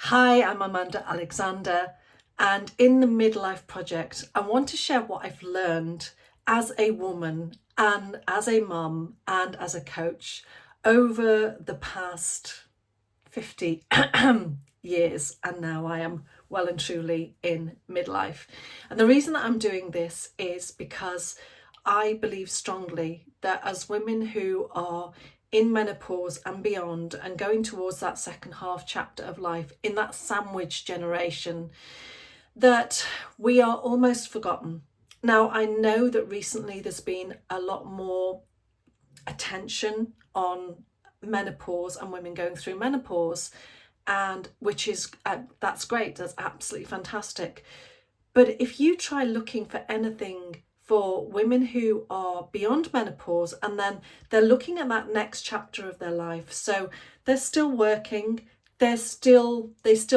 Hi, I'm Amanda Alexander, and in the Midlife Project, I want to share what I've learned as a woman and as a mum and as a coach over the past 50 years, and now I am well and truly in midlife. And the reason that I'm doing this is because I believe strongly that as women who are in menopause and beyond and going towards that second half chapter of life in that sandwich generation, that we are almost forgotten. Now, I know that recently there's been a lot more attention on menopause and women going through menopause, and which is that's great, that's absolutely fantastic. But if you try looking for anything for women who are beyond menopause and then they're looking at that next chapter of their life, so they're still working, they still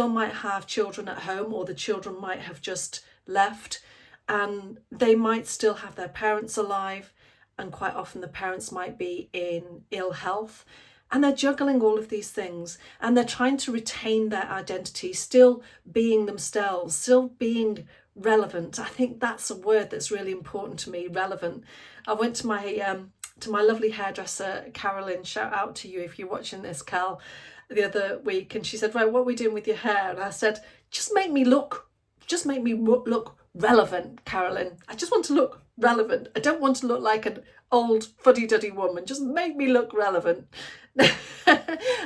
might have children at home, or the children might have just left, and they might still have their parents alive, and quite often the parents might be in ill health, and they're juggling all of these things, and they're trying to retain their identity, still being themselves, still being relevant. I think that's a word that's really important to me, relevant. I went to my lovely hairdresser, Carolyn, shout out to you if you're watching this, Cal, the other week, and she said, right, what are we doing with your hair? And I said, just make me look relevant, Carolyn. I just want to look relevant. I don't want to look like an old fuddy-duddy woman. Just make me look relevant.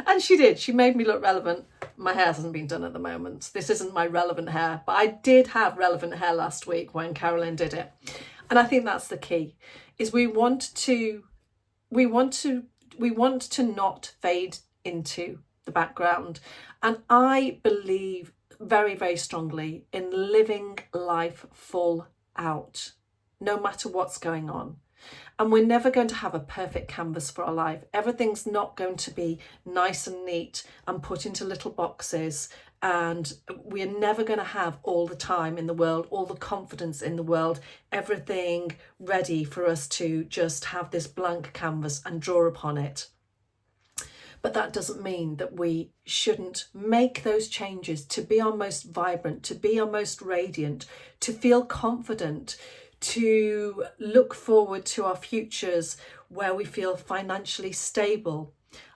And she did. She made me look relevant. My hair hasn't been done at the moment. This isn't my relevant hair, but I did have relevant hair last week when Carolyn did it. And I think that's the key, is we want to not fade into the background. And I believe very, very strongly in living life full out, no matter what's going on. And we're never going to have a perfect canvas for our life. Everything's not going to be nice and neat and put into little boxes. And we're never going to have all the time in the world, all the confidence in the world, everything ready for us to just have this blank canvas and draw upon it. But that doesn't mean that we shouldn't make those changes to be our most vibrant, to be our most radiant, to feel confident, to look forward to our futures where we feel financially stable.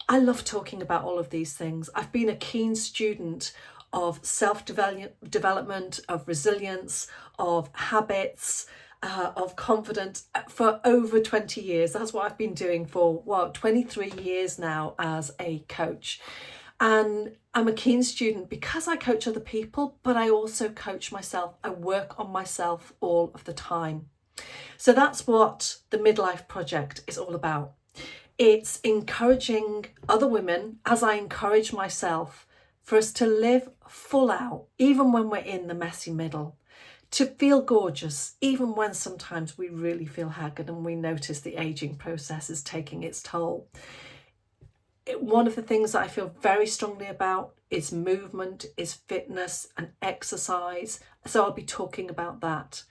I love talking about all of these things. I've been a keen student of self-development, of resilience, of habits, of confidence for over 20 years. That's what I've been doing for 23 years now as a coach. And I'm a keen student because I coach other people, but I also coach myself. I work on myself all of the time. So that's what the Midlife Project is all about. It's encouraging other women, as I encourage myself, for us to live full out, even when we're in the messy middle. To feel gorgeous, even when sometimes we really feel haggard and we notice the aging process is taking its toll. One of the things that I feel very strongly about is movement, is fitness and exercise. So I'll be talking about that.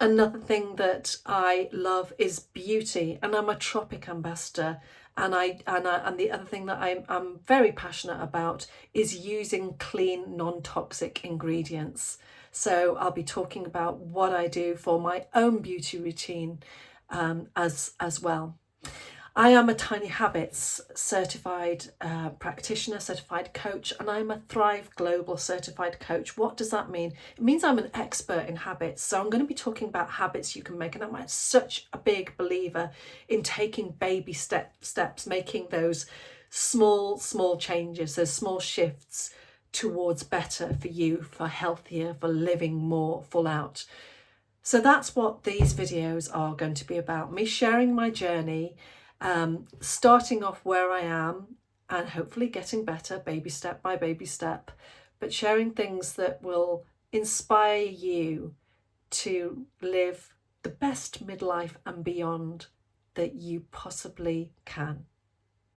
Another thing that I love is beauty, and I'm a Tropic ambassador. And the other thing that I'm very passionate about is using clean, non-toxic ingredients. So I'll be talking about what I do for my own beauty routine as well. I am a Tiny Habits certified practitioner, certified coach, and I'm a Thrive Global certified coach. What does that mean? It means I'm an expert in habits. So I'm going to be talking about habits you can make. And I'm such a big believer in taking baby steps, making those small changes, those small shifts towards better for you, for healthier, for living more full out. So that's what these videos are going to be about. Me sharing my journey, starting off where I am and hopefully getting better baby step by baby step, but sharing things that will inspire you to live the best midlife and beyond that you possibly can.